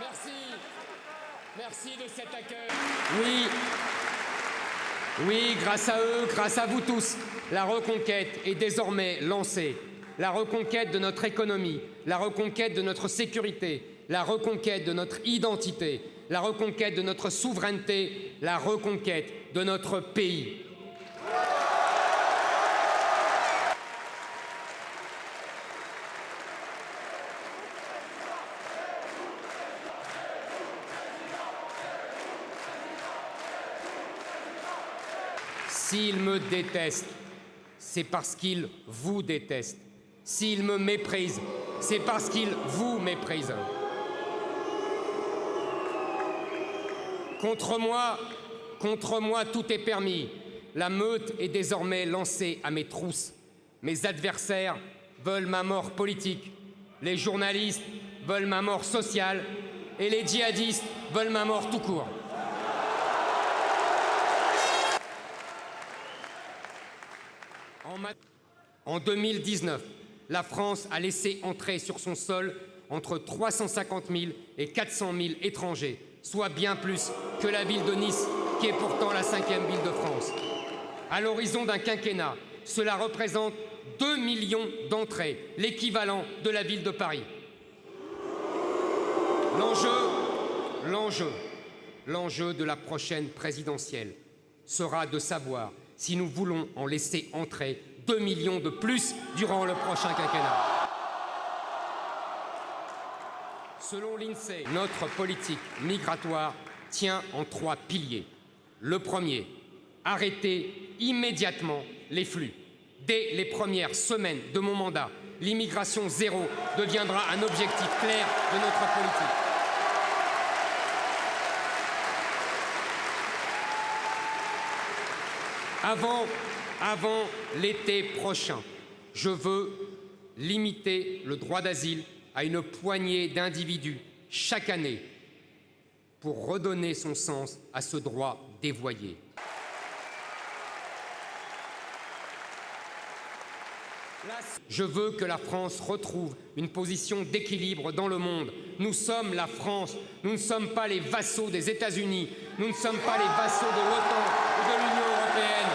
Merci. Merci de cet accueil. Oui, grâce à eux, grâce à vous tous, la reconquête est désormais lancée. La reconquête de notre économie, la reconquête de notre sécurité, la reconquête de notre identité, la reconquête de notre souveraineté, la reconquête de notre pays. S'ils me détestent, c'est parce qu'ils vous détestent. S'ils me méprisent, c'est parce qu'ils vous méprisent. Contre moi, tout est permis. La meute est désormais lancée à mes trousses. Mes adversaires veulent ma mort politique. Les journalistes veulent ma mort sociale. Et les djihadistes veulent ma mort tout court. En 2019, la France a laissé entrer sur son sol entre 350 000 et 400 000 étrangers, soit bien plus que la ville de Nice, qui est pourtant la 5e ville de France. À l'horizon d'un quinquennat, cela représente 2 millions d'entrées, l'équivalent de la ville de Paris. L'enjeu de la prochaine présidentielle sera de savoir si nous voulons en laisser entrer 2 millions de plus durant le prochain quinquennat. Selon l'INSEE, notre politique migratoire tient en 3 piliers. Le premier, arrêter immédiatement les flux. Dès les premières semaines de mon mandat, l'immigration zéro deviendra un objectif clair de notre politique. Avant l'été prochain, je veux limiter le droit d'asile à une poignée d'individus chaque année pour redonner son sens à ce droit dévoyé. Je veux que la France retrouve une position d'équilibre dans le monde. Nous sommes la France, nous ne sommes pas les vassaux des États-Unis, nous ne sommes pas les vassaux de l'OTAN ou de l'Union européenne.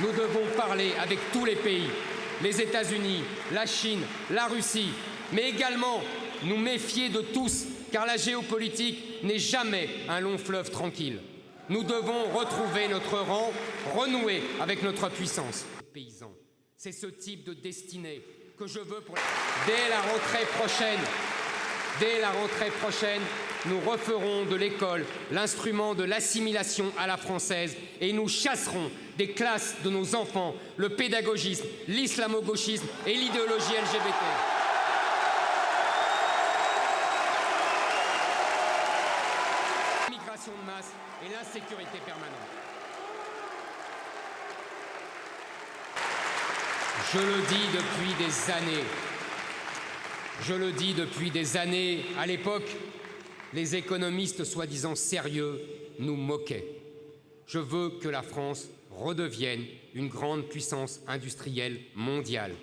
Nous devons parler avec tous les pays, les États-Unis, la Chine, la Russie, mais également nous méfier de tous, car la géopolitique n'est jamais un long fleuve tranquille. Nous devons retrouver notre rang, renouer avec notre puissance. Paysans, c'est ce type de destinée que je veux pour... Dès la rentrée prochaine, nous referons de l'école l'instrument de l'assimilation à la française et nous chasserons des classes de nos enfants le pédagogisme, l'islamo-gauchisme et l'idéologie LGBT. L'immigration de masse et l'insécurité permanente. Je le dis depuis des années. À l'époque, les économistes soi-disant sérieux nous moquaient. Je veux que la France redevienne une grande puissance industrielle mondiale.